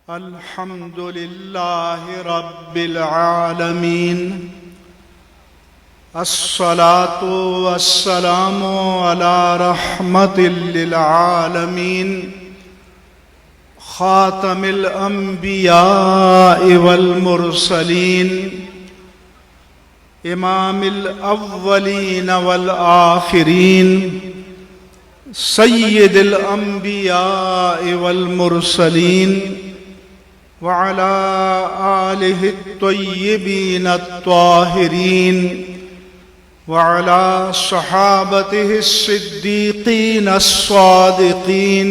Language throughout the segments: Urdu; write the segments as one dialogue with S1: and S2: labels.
S1: الحمد لله رب العالمين الصلاة والسلام على رحمة للعالمين خاتم الأنبياء والمرسلين إمام الأولين والآخرين سيد الأنبياء والمرسلين وعلى آله الطيبين الطاهرين وعلى صحابته الصديقين الصادقين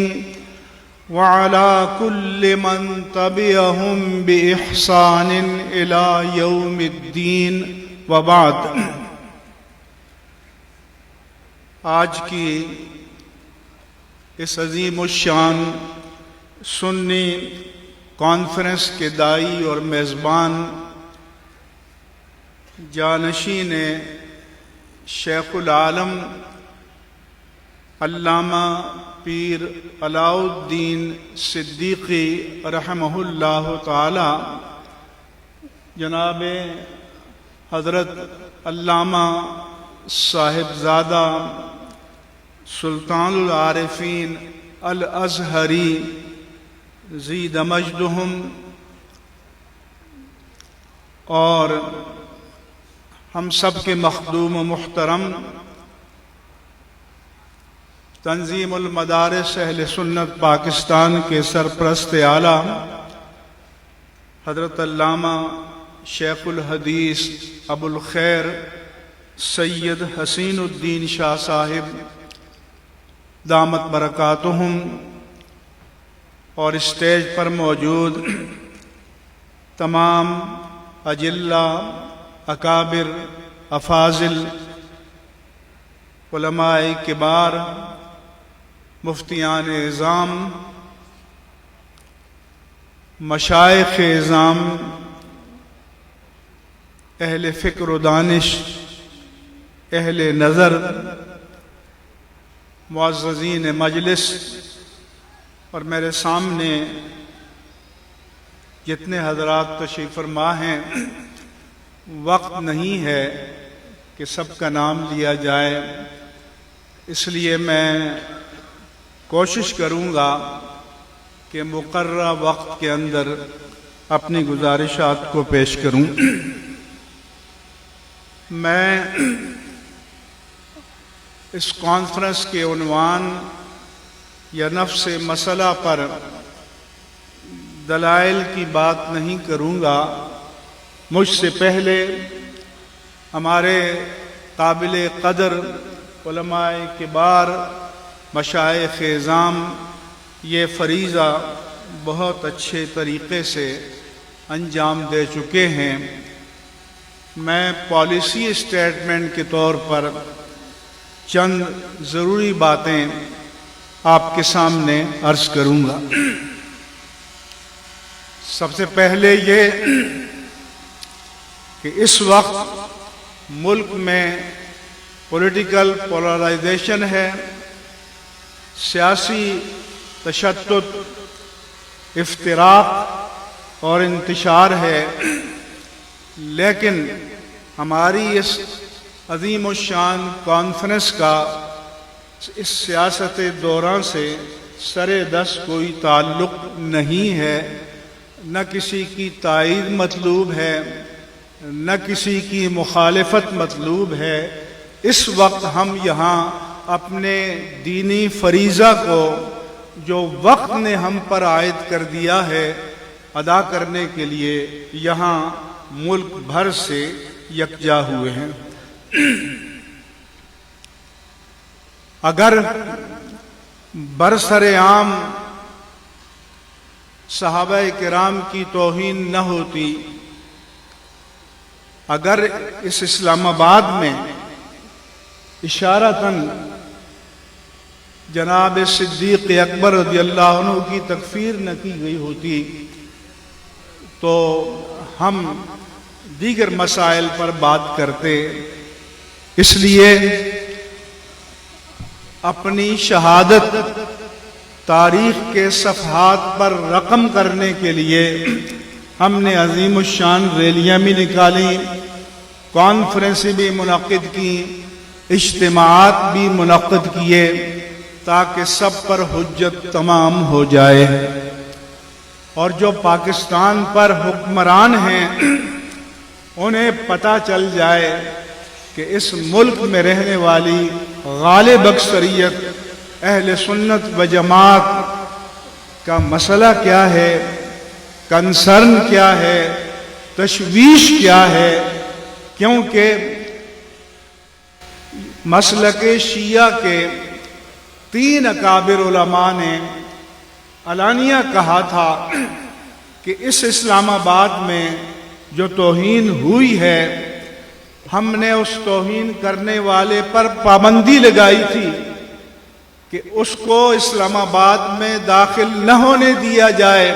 S1: وعلى كل من تبعهم بإحسان إلى يوم الدين وبعد. آج کی اس عظیم الشان سنی کانفرنس کے داعی اور میزبان جانشین شیخ العالم علامہ پیر علاء الدین صدیقی رحمہ اللہ تعالی، جناب حضرت علامہ صاحبزادہ سلطان العارفین الازہری زید مجدہم، اور ہم سب کے مخدوم و محترم تنظیم المدارس اہل سنت پاکستان کے سرپرست اعلیٰ حضرت علامہ شیخ الحدیث ابو الخیر سید حسین الدین شاہ صاحب دامت برکاتہم، اور اسٹیج پر موجود تمام اجلہ، اکابر، افاضل، علماء کبار، مفتیان اعظام، مشائخ اعظام، اہل فکر و دانش، اہل نظر، معززین مجلس، اور میرے سامنے جتنے حضرات تشریف فرما ہیں، وقت نہیں ہے کہ سب کا نام لیا جائے، اس لیے میں کوشش کروں گا کہ مقررہ وقت کے اندر اپنی گزارشات کو پیش کروں۔ میں اس کانفرنس کے عنوان یا نفس مسئلہ پر دلائل کی بات نہیں کروں گا۔ مجھ سے پہلے ہمارے قابل قدر علماء کبار، مشائخ اعظام یہ فریضہ بہت اچھے طریقے سے انجام دے چکے ہیں۔ میں پالیسی اسٹیٹمنٹ کے طور پر چند ضروری باتیں آپ کے سامنے عرض کروں گا۔ سب سے پہلے یہ کہ اس وقت ملک میں پولیٹیکل پولرائزیشن ہے، سیاسی تشدد، افتراق اور انتشار ہے، لیکن ہماری اس عظیم الشان کانفرنس کا اس سیاست دوران سے سرے دست کوئی تعلق نہیں ہے، نہ کسی کی تائید مطلوب ہے، نہ کسی کی مخالفت مطلوب ہے۔ اس وقت ہم یہاں اپنے دینی فریضہ کو جو وقت نے ہم پر عائد کر دیا ہے ادا کرنے کے لیے یہاں ملک بھر سے یکجا ہوئے ہیں۔ اگر برسر عام صحابہ کرام کی توہین نہ ہوتی، اگر اس اسلام آباد میں اشارتاً جناب صدیق اکبر رضی اللہ عنہ کی تکفیر نہ کی گئی ہوتی، تو ہم دیگر مسائل پر بات کرتے۔ اس لیے اپنی شہادت تاریخ کے صفحات پر رقم کرنے کے لیے ہم نے عظیم الشان ریلیاں بھی نکالی، کانفرنسیں بھی منعقد کی، اجتماعات بھی منعقد کیے، تاکہ سب پر حجت تمام ہو جائے، اور جو پاکستان پر حکمران ہیں انہیں پتہ چل جائے کہ اس ملک میں رہنے والی غالب اکثریت اہل سنت و جماعت کا مسئلہ کیا ہے، کنسرن کیا ہے، تشویش کیا ہے، کیونکہ مسلک شیعہ کے 3 اکابر علماء نے علانیہ کہا تھا کہ اس اسلام آباد میں جو توہین ہوئی ہے، ہم نے اس توہین کرنے والے پر پابندی لگائی تھی کہ اس کو اسلام آباد میں داخل نہ ہونے دیا جائے،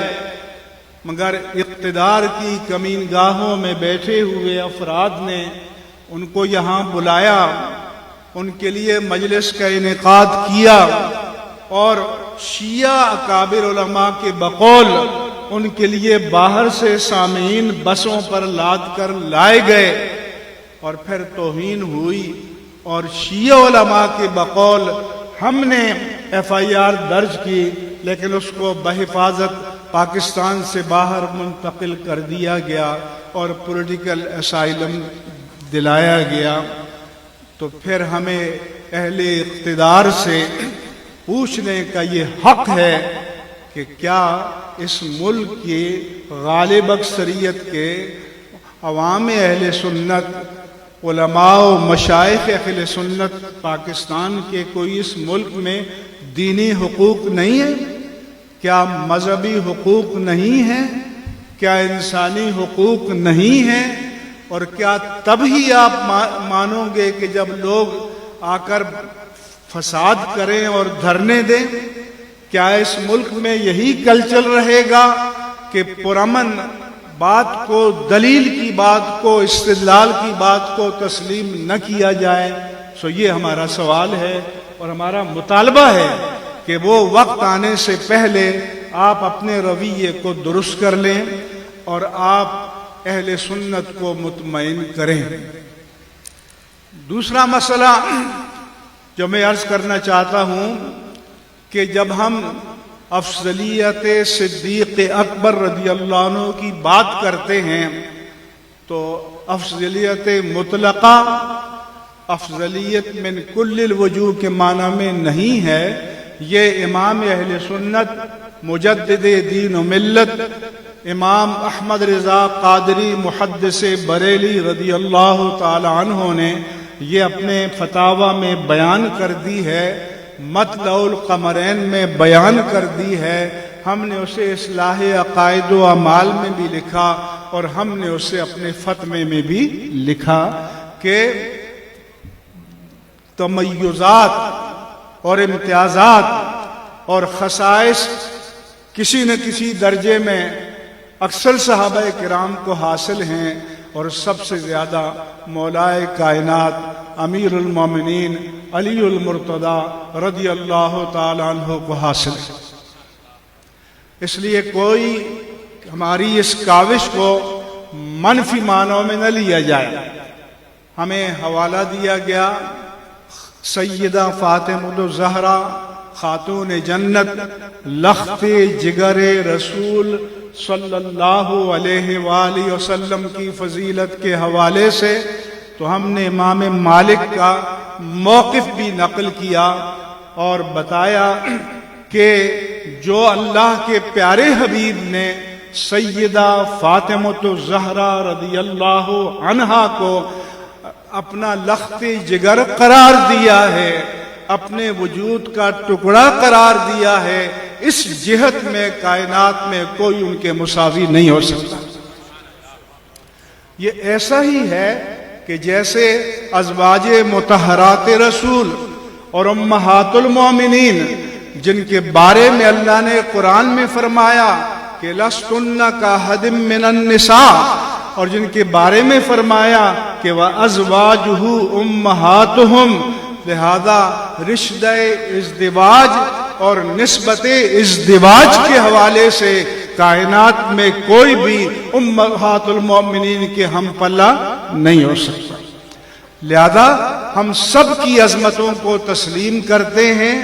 S1: مگر اقتدار کی کمین گاہوں میں بیٹھے ہوئے افراد نے ان کو یہاں بلایا، ان کے لیے مجلس کا انعقاد کیا، اور شیعہ اکابر علماء کے بقول ان کے لیے باہر سے سامعین بسوں پر لاد کر لائے گئے، اور پھر توہین ہوئی، اور شیعہ علماء کے بقول ہم نے FIR درج کی، لیکن اس کو بحفاظت پاکستان سے باہر منتقل کر دیا گیا اور پولیٹیکل اسائلم دلایا گیا۔ تو پھر ہمیں اہل اقتدار سے پوچھنے کا یہ حق ہے کہ کیا اس ملک کی غالب اکثریت کے عوام اہل سنت، علماء و مشائخ اہل سنت پاکستان کے کوئی اس ملک میں دینی حقوق نہیں ہے؟ کیا مذہبی حقوق نہیں ہیں؟ کیا انسانی حقوق نہیں ہیں؟ اور کیا تب ہی آپ مانو گے کہ جب لوگ آ کر فساد کریں اور دھرنے دیں؟ کیا اس ملک میں یہی کلچر رہے گا کہ پرامن بات کو، دلیل کی بات کو، استدلال کی بات کو تسلیم نہ کیا جائے؟ سو یہ ہمارا سوال ہے اور ہمارا مطالبہ ہے کہ وہ وقت آنے سے پہلے آپ اپنے رویے کو درست کر لیں اور آپ اہل سنت کو مطمئن کریں۔ دوسرا مسئلہ جو میں عرض کرنا چاہتا ہوں کہ جب ہم افضلیت صدیق اکبر رضی اللہ عنہ کی بات کرتے ہیں تو افضلیت مطلقہ، افضلیت من کل الوجوہ کے معنی میں نہیں ہے۔ یہ امام اہل سنت، مجدد دین و ملت، امام احمد رضا قادری محدث بریلی رضی اللہ تعالی عنہ نے یہ اپنے فتاوی میں بیان کر دی ہے، مطلع القمرین میں بیان کر دی ہے۔ ہم نے اسے اصلاح عقائد و اعمال میں بھی لکھا اور ہم نے اسے اپنے فتوے میں بھی لکھا کہ تمیزات اور امتیازات اور خصائص کسی نہ کسی درجے میں اکثر صحابہ کرام کو حاصل ہیں، اور سب سے زیادہ مولائے کائنات امیر المومنین علی المرتضی رضی اللہ تعالی عنہ کو حاصل ہے۔ اس لیے کوئی ہماری اس کاوش کو منفی معنوں میں نہ لیا جائے۔ ہمیں حوالہ دیا گیا سیدہ فاطمہ الزہرا خاتون جنت، لخت جگر رسول صلی اللہ علیہ وآلہ وسلم کی فضیلت کے حوالے سے، تو ہم نے امام مالک کا موقف بھی نقل کیا اور بتایا کہ جو اللہ کے پیارے حبیب نے سیدہ فاطمہ الزہرا رضی اللہ عنہا کو اپنا لخت جگر قرار دیا ہے، اپنے وجود کا ٹکڑا قرار دیا ہے، اس جہت میں کائنات میں کوئی ان کے مساوی نہیں ہو سکتا۔ یہ ایسا ہی ہے کہ جیسے ازواج مطہرات رسول اور امہات المومنین جن کے بارے میں اللہ نے قرآن میں فرمایا کہ لستن کاحد من النساء، اور جن کے بارے میں فرمایا کہ وَأَزْوَاجُهُ أُمَّهَاتُهُمْ، لہذا رشدہ ازدواج اور نسبت ازدواج کے حوالے سے کائنات میں کوئی بھی امہات المومنین کے ہم پلہ نہیں ہو سکتا۔ لہذا ہم سب کی عظمتوں کو تسلیم کرتے ہیں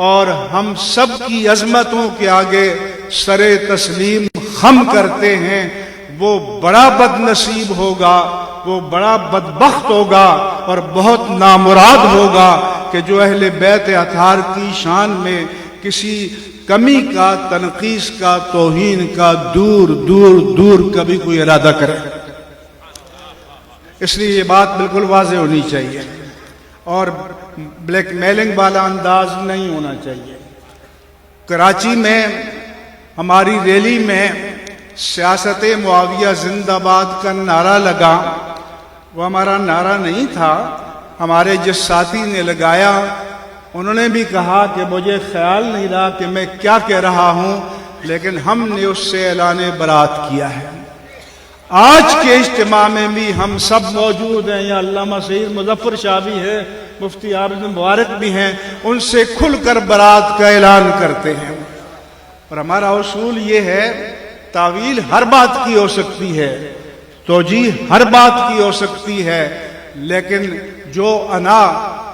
S1: اور ہم سب کی عظمتوں کے آگے سر تسلیم خم کرتے ہیں۔ وہ بڑا بد نصیب ہوگا، وہ بڑا بدبخت ہوگا اور بہت نامراد ہوگا کہ جو اہل بیت اطہار کی شان میں کسی کمی کا، تنقیص کا، توہین کا دور دور دور کبھی کوئی ارادہ کرے۔ اس لیے یہ بات بالکل واضح ہونی چاہیے اور بلیک میلنگ والا انداز نہیں ہونا چاہیے۔ کراچی میں ہماری ریلی میں سیاست معاویہ زندہ باد کا نعرہ لگا۔ وہ ہمارا نعرہ نہیں تھا، ہمارے جس ساتھی نے لگایا انہوں نے بھی کہا کہ مجھے خیال نہیں رہا کہ میں کیا کہہ رہا ہوں، لیکن ہم نے اس سے اعلان برات کیا ہے۔ آج کے اجتماع میں بھی ہم سب موجود ہیں، یا علامہ سعید مظفر شاہ بھی ہے، مفتی عابد مبارک بھی ہیں، ان سے کھل کر برات کا اعلان کرتے ہیں۔ اور ہمارا اصول یہ ہے، تعویل ہر بات کی ہو سکتی ہے، توجیہ ہر بات کی ہو سکتی ہے، لیکن جو انا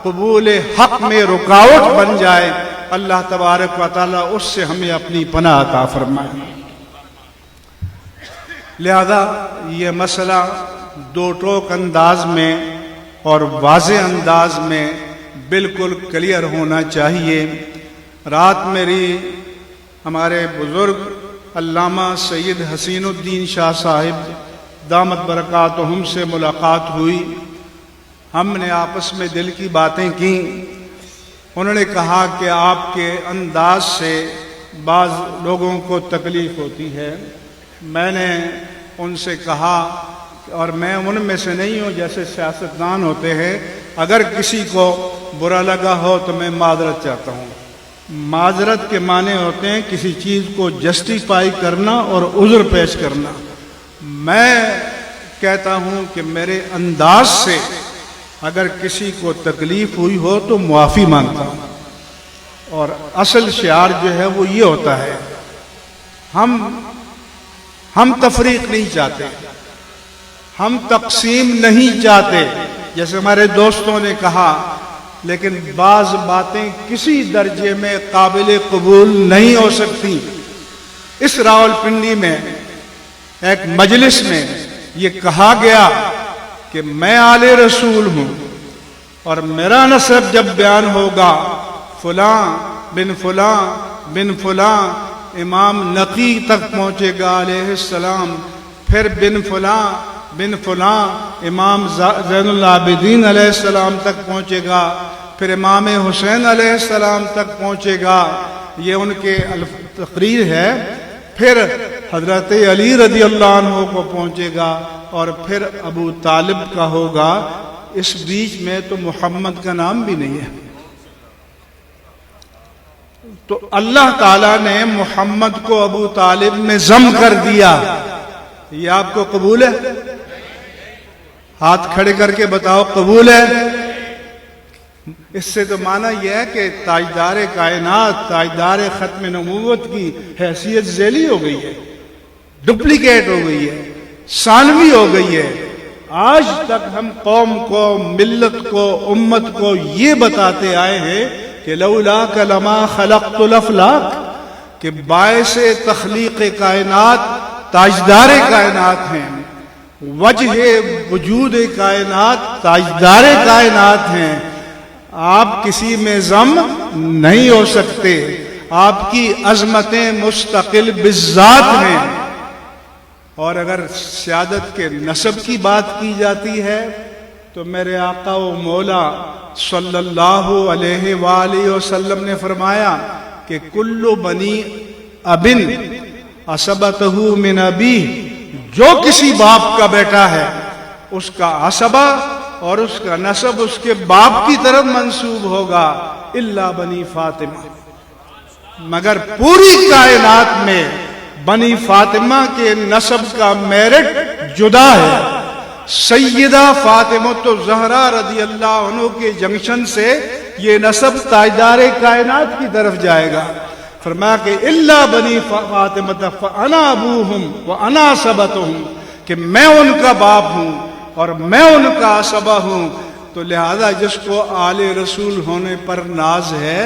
S1: قبول حق میں رکاوٹ بن جائے اللہ تبارک و تعالی اس سے ہمیں اپنی پناہ عطا فرمائے۔ لہذا یہ مسئلہ دو ٹوک انداز میں اور واضح انداز میں بالکل کلیئر ہونا چاہیے۔ رات میری ہمارے بزرگ علامہ سید حسین الدین شاہ صاحب دامت برکاتہم سے ملاقات ہوئی، ہم نے آپس میں دل کی باتیں کیں۔ انہوں نے کہا کہ آپ کے انداز سے بعض لوگوں کو تکلیف ہوتی ہے۔ میں نے ان سے کہا، اور میں ان میں سے نہیں ہوں جیسے سیاستدان ہوتے ہیں، اگر کسی کو برا لگا ہو تو میں معذرت چاہتا ہوں۔ معذرت کے معنی ہوتے ہیں کسی چیز کو جسٹیفائی کرنا اور عذر پیش کرنا۔ میں کہتا ہوں کہ میرے انداز سے اگر کسی کو تکلیف ہوئی ہو تو معافی مانگتا ہوں، اور اصل شعار جو ہے وہ یہ ہوتا ہے، ہم تفریق نہیں چاہتے، ہم تقسیم نہیں چاہتے، جیسے ہمارے دوستوں نے کہا، لیکن بعض باتیں کسی درجے میں قابل قبول نہیں ہو سکتی۔ اس راولپنڈی میں ایک مجلس میں یہ کہا گیا کہ میں آل رسول ہوں، اور میرا نسب جب بیان ہوگا فلاں بن فلاں بن فلاں امام نقی تک پہنچے گا علیہ السلام، پھر بن فلاں بن فلاں امام زین العابدین علیہ السلام تک پہنچے گا، پھر امام حسین علیہ السلام تک پہنچے گا، یہ ان کے تقریر ہے، پھر حضرت علی رضی اللہ عنہ کو پہنچے گا، اور پھر ابو طالب کا ہوگا۔ اس بیچ میں تو محمد کا نام بھی نہیں ہے۔ تو اللہ تعالیٰ نے محمد کو ابو طالب میں ضم کر دیا، یہ آپ کو قبول ہے؟ ہاتھ کھڑے کر کے بتاؤ قبول ہے؟ اس سے تو معنی یہ ہے کہ تاجدار کائنات، تاجدار ختم نبوت کی حیثیت ذیلی ہو گئی ہے، ڈپلیکیٹ ہو گئی ہے، ثانوی ہو گئی ہے۔ آج تک ہم قوم کو، ملت کو، امت کو یہ بتاتے آئے ہیں کہ لولاک لما خلقت الافلاک، کہ باعث تخلیق کائنات تاجدار کائنات ہیں، وجہ وجود کائنات تاجدار کائنات ہیں۔ آپ کسی میں ضم نہیں ہو سکتے، آپ کی عظمتیں مستقل بالذات ہیں۔ اور اگر سیادت کے نسب کی بات کی جاتی ہے تو میرے آقا و مولا صلی اللہ علیہ وآلہ وسلم نے فرمایا کہ کل بنی ابن عصبتہ من ابی، جو کسی باپ کا بیٹا ہے اس کا عصبہ اور اس کا نسب اس کے باپ کی طرف منسوب ہوگا، الا بنی فاطمہ، مگر پوری کائنات میں بنی فاطمہ کے نسب کا میرٹ جدا ہے۔ سیدہ فاطمہ الزہرا رضی اللہ عنہ کے جنکشن سے یہ نسب تاجدار کائنات کی طرف جائے گا. فرمایا کہ الا بنی فاطمہ فانا ابوہم وانا عصبتہم، کہ میں ان کا باپ ہوں اور میں ان کا عصبہ ہوں. تو لہذا جس کو آل رسول ہونے پر ناز ہے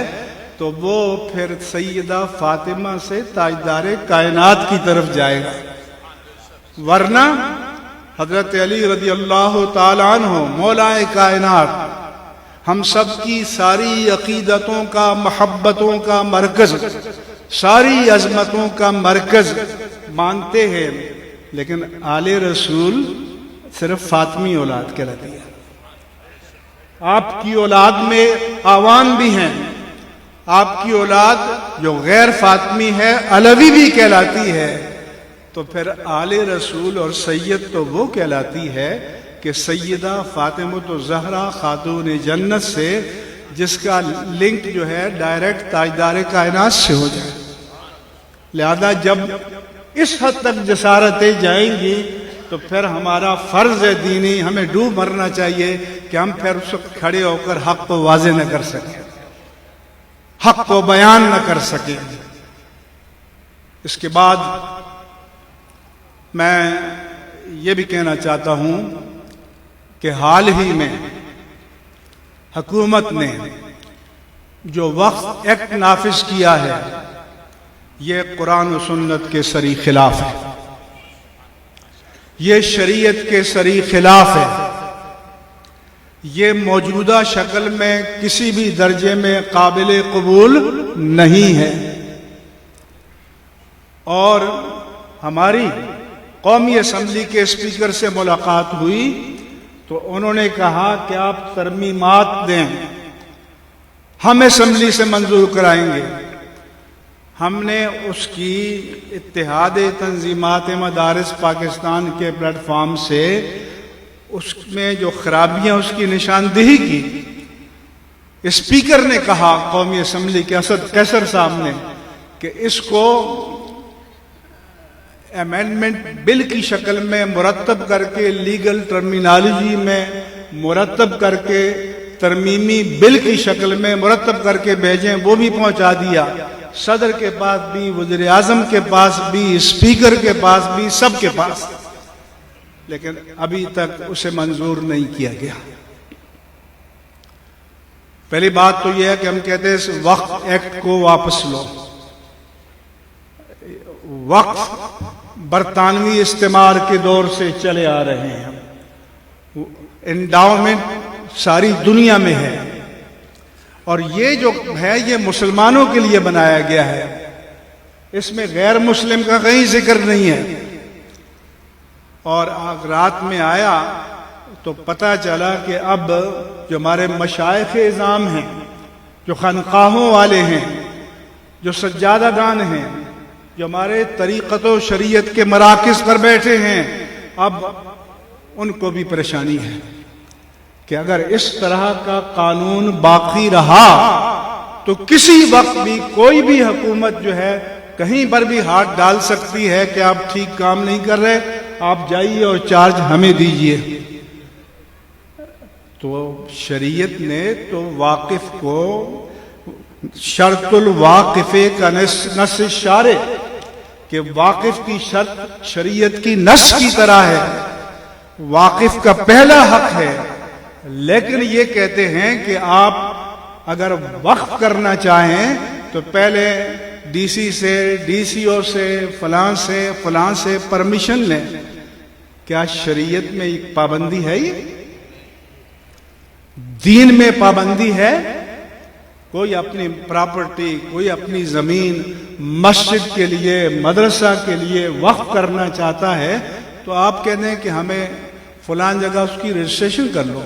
S1: تو وہ پھر سیدہ فاطمہ سے تاجدار کائنات کی طرف جائے گا. ورنہ حضرت علی رضی اللہ تعالیٰ عنہ مولا کائنات، ہم سب کی ساری عقیدتوں کا، محبتوں کا مرکز، ساری عظمتوں کا مرکز مانتے ہیں، لیکن آل رسول صرف فاطمی اولاد کہلاتی ہے. آپ کی اولاد میں آوان بھی ہیں، آپ کی اولاد جو غیر فاطمی ہے علوی بھی کہلاتی ہے. تو پھر آل رسول اور سید تو وہ کہلاتی ہے کہ سیدہ فاطمہ الزہرا خاتون جنت سے جس کا لنک جو ہے ڈائریکٹ تاجدار کائنات سے ہو جائے. لہذا جب اس حد تک جسارتیں جائیں گی تو پھر ہمارا فرض دینی ہمیں ڈوب مرنا چاہیے کہ ہم پھر اس وقت کھڑے ہو کر حق کو واضح نہ کر سکیں، حق کو بیان نہ کر سکیں. اس کے بعد میں یہ بھی کہنا چاہتا ہوں کہ حال ہی میں حکومت نے جو وقف ایکٹ نافذ کیا ہے یہ قرآن و سنت کے سری خلاف ہے، یہ شریعت کے سری خلاف ہے، یہ موجودہ شکل میں کسی بھی درجے میں قابل قبول نہیں ہے. اور ہماری قومی اسمبلی کے اسپیکر سے ملاقات ہوئی تو انہوں نے کہا کہ آپ ترمیمات دیں، ہم اسمبلی سے منظور کرائیں گے. ہم نے اس کی اتحاد تنظیمات مدارس پاکستان کے پلیٹ فارم سے اس میں جو خرابیاں اس کی نشاندہی کی. اسپیکر نے کہا قومی اسمبلی کے اسد قیصر صاحب نے کہ اس کو امینڈمنٹ بل کی شکل میں مرتب کر کے، لیگل ٹرمینالوجی میں مرتب کر کے، ترمیمی بل کی شکل میں مرتب کر کے بھیجیں. وہ بھی پہنچا دیا، صدر کے پاس بھی، وزیر اعظم کے پاس بھی، اسپیکر کے پاس بھی، سب کے پاس، لیکن ابھی تک اسے منظور نہیں کیا گیا. پہلی بات تو یہ ہے کہ ہم کہتے ہیں اس وقف ایکٹ کو واپس لو. وقف برطانوی استعمار کے دور سے چلے آ رہے ہیں، انڈاؤمنٹ ساری دنیا میں ہے، اور یہ جو ہے یہ مسلمانوں کے لیے بنایا گیا ہے، اس میں غیر مسلم کا کہیں ذکر نہیں ہے. اور رات میں آیا تو پتہ چلا کہ اب جو ہمارے مشائخ اعظام ہیں، جو خانقاہوں والے ہیں، جو سجادہ دان ہیں، جو ہمارے طریقت و شریعت کے مراکز پر بیٹھے ہیں، اب ان کو بھی پریشانی ہے کہ اگر اس طرح کا قانون باقی رہا تو کسی وقت بھی کوئی بھی حکومت جو ہے کہیں پر بھی ہاتھ ڈال سکتی ہے کہ آپ ٹھیک کام نہیں کر رہے، آپ جائیے اور چارج ہمیں دیجئے. تو شریعت نے تو واقف کو شرط الواقفے کا نص شارع کہ واقف کی شرط شریعت کی نص کی طرح ہے، واقف کا پہلا حق ہے. لیکن یہ کہتے ہیں کہ آپ اگر وقف کرنا چاہیں تو پہلے ڈی سی سے، ڈی سی او سے، فلاں سے، فلاں سے پرمیشن لیں. کیا شریعت میں ایک پابندی ہے؟ یہ دین میں پابندی ہے؟ کوئی اپنی پراپرٹی، کوئی اپنی زمین مسجد کے لیے، مدرسہ کے لیے وقف کرنا چاہتا ہے تو آپ کہتے ہیں کہ ہمیں فلاں جگہ اس کی رجسٹریشن کر لو،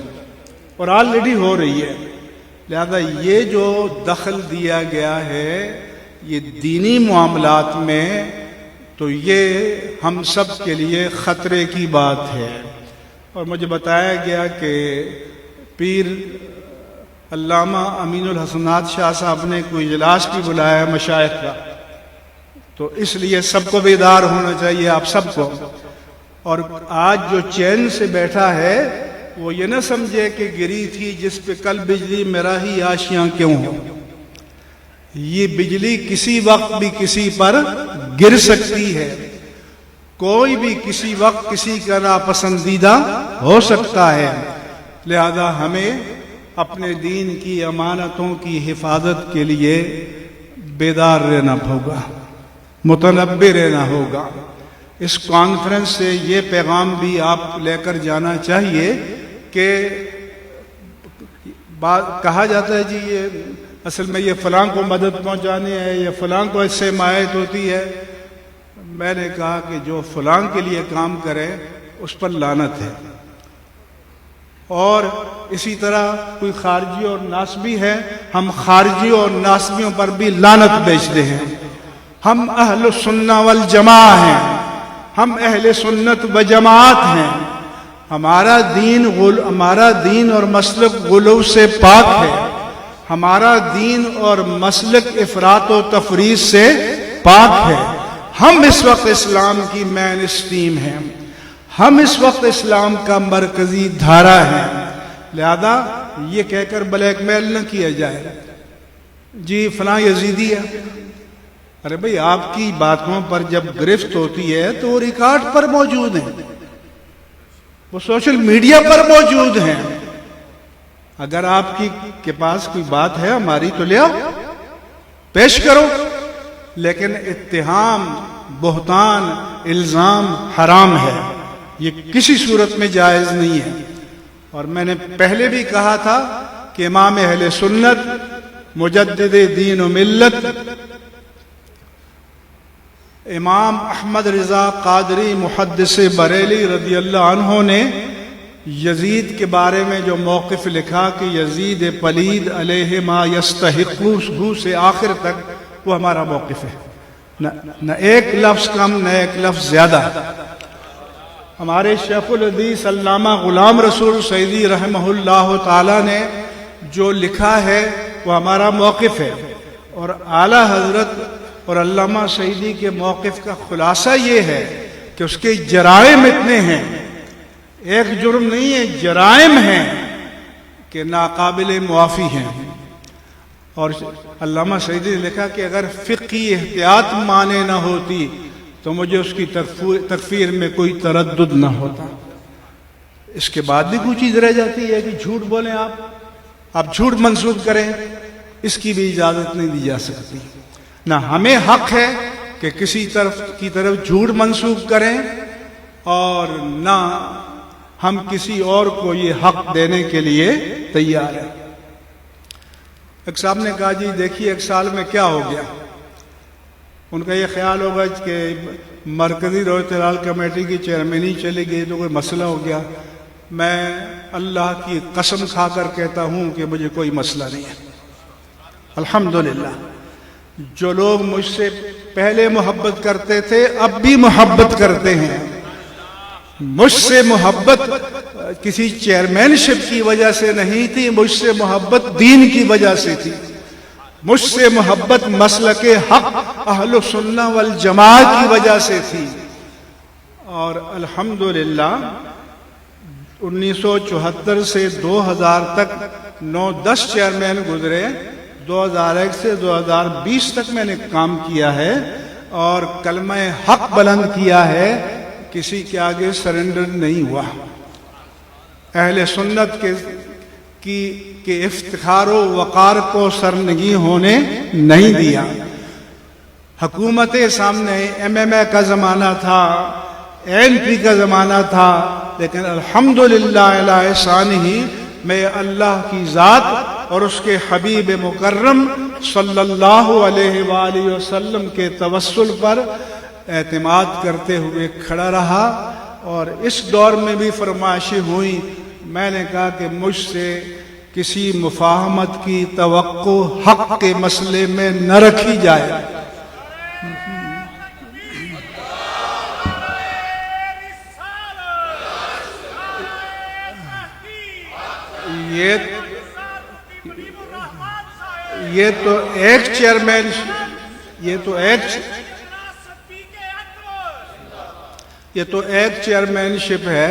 S1: اور آلریڈی ہو رہی ہے. لہذا یہ جو دخل دیا گیا ہے یہ دینی معاملات میں، تو یہ ہم سب کے لیے خطرے کی بات ہے. اور مجھے بتایا گیا کہ پیر علامہ امین الحسنات شاہ صاحب نے کوئی اجلاس بھی بلایا ہے مشائخ کا، تو اس لیے سب کو بیدار ہونا چاہیے، آپ سب کو. اور آج جو چین سے بیٹھا ہے وہ یہ نہ سمجھے کہ گری تھی جس پہ کل بجلی میرا ہی آشیاں کیوں ہو. یہ بجلی کسی وقت بھی کسی پر گر سکتی ہے. کوئی بھی کسی وقت کسی کا ناپسندیدہ ہو سکتا ہے. لہذا ہمیں اپنے دین کی امانتوں کی حفاظت کے لیے بیدار رہنا ہوگا، متنبہ رہنا ہوگا. اس کانفرنس سے یہ پیغام بھی آپ لے کر جانا چاہیے کہ کہا جاتا ہے جی یہ اصل میں یہ فلاں کو مدد پہنچانے ہے یا فلاں کو اس سے حمایت ہوتی ہے. میں نے کہا کہ جو فلاں کے لیے کام کرے اس پر لعنت ہے. اور اسی طرح کوئی خارجی اور ناسبی ہے، ہم خارجیوں اور ناسبیوں پر بھی لعنت بیچتے ہیں. ہم اہل سنہ والجماع ہیں، ہم اہل سنت و جماعت ہیں. ہمارا دین اور مسلک غلو سے پاک ہے. ہمارا دین اور مسلک افراط و تفریط سے پاک ہے. ہم اس وقت اسلام کی مین اسٹریم ہیں، ہم اس وقت اسلام کا مرکزی دھارا ہے. لہذا یہ کہہ کر بلیک میل نہ کیا جائے جی فلاں یزیدی ہے. ارے بھئی آپ کی باتوں پر جب گرفت ہوتی ہے تو وہ ریکارڈ پر موجود ہیں، وہ سوشل میڈیا پر موجود ہیں. اگر آپ کے پاس کوئی بات ہے ہماری تو لے آؤ، پیش کرو. لیکن اتہام، بہتان، الزام حرام ہے، یہ کسی صورت میں جائز نہیں ہے. اور میں نے پہلے بھی کہا تھا کہ امام اہل سنت، مجدد دین و ملت، امام احمد رضا قادری محدث بریلی رضی اللہ عنہ نے یزید کے بارے میں جو موقف لکھا کہ یزید پلید علیہ ما یستحقہ سے آخر تک، وہ ہمارا موقف ہے. نہ ایک لفظ کم نہ ایک لفظ زیادہ. ہمارے شیخ الحدیث علامہ غلام رسول سعیدی رحمہ اللہ تعالی نے جو لکھا ہے وہ ہمارا موقف ہے. اور اعلیٰ حضرت اور علامہ سعیدی کے موقف کا خلاصہ یہ ہے کہ اس کے جرائم اتنے ہیں، ایک جرم نہیں ہے، جرائم ہیں کہ ناقابل معافی ہیں. اور علامہ سعیدی نے لکھا کہ اگر فقہی احتیاط مانے نہ ہوتی تو مجھے اس کی تکفیر میں کوئی تردد نہ ہوتا. اس کے بعد بھی کوئی چیز رہ جاتی ہے کہ جھوٹ بولیں آپ جھوٹ منسوب کریں، اس کی بھی اجازت نہیں دی جا سکتی. نہ ہمیں حق ہے کہ کسی طرف جھوٹ منسوب کریں، اور نہ ہم کسی اور کو یہ حق دینے کے لیے تیار ہیں. ایک صاحب نے کہا جی دیکھیے 1 سال میں کیا ہو گیا. ان کا یہ خیال ہوگا کہ مرکزی رویت لال کمیٹی کی چیئرمینی چلی گئی تو کوئی مسئلہ ہو گیا. میں اللہ کی قسم کھا کر کہتا ہوں کہ مجھے کوئی مسئلہ نہیں ہے. الحمدللہ جو لوگ مجھ سے پہلے محبت کرتے تھے اب بھی محبت کرتے ہیں. مجھ سے محبت کسی چیئرمین شپ کی وجہ سے نہیں تھی، مجھ سے محبت دین کی وجہ سے تھی. مجھ سے محبت مسلک حق اہل سنہ والجماع کی وجہ سے تھی. اور الحمدللہ 1974 سے 2000 تک 9-10 چیئرمین گزرے. 2001 سے 2020 تک میں نے کام کیا ہے اور کلمہ حق بلند کیا ہے، کسی کے آگے سرنڈر نہیں ہوا. اہل سنت کے افتخار و وقار کو سرنگی ہونے نہیں دیا. حکومت سامنے MMA کا زمانہ تھا، ANP کا زمانہ تھا، لیکن الحمدللہ علی احسانہ میں اللہ کی ذات اور اس کے حبیب مکرم صلی اللہ علیہ وآلہ وسلم کے توسل پر اعتماد کرتے ہوئے کھڑا رہا. اور اس دور میں بھی فرمائشیں ہوئیں. میں نے کہا کہ مجھ سے کسی مفاہمت کی توقع حق کے مسئلے میں نہ رکھی جائے. یہ تو ایک چیئرمین، یہ تو ایک چیئرمین شپ ہے.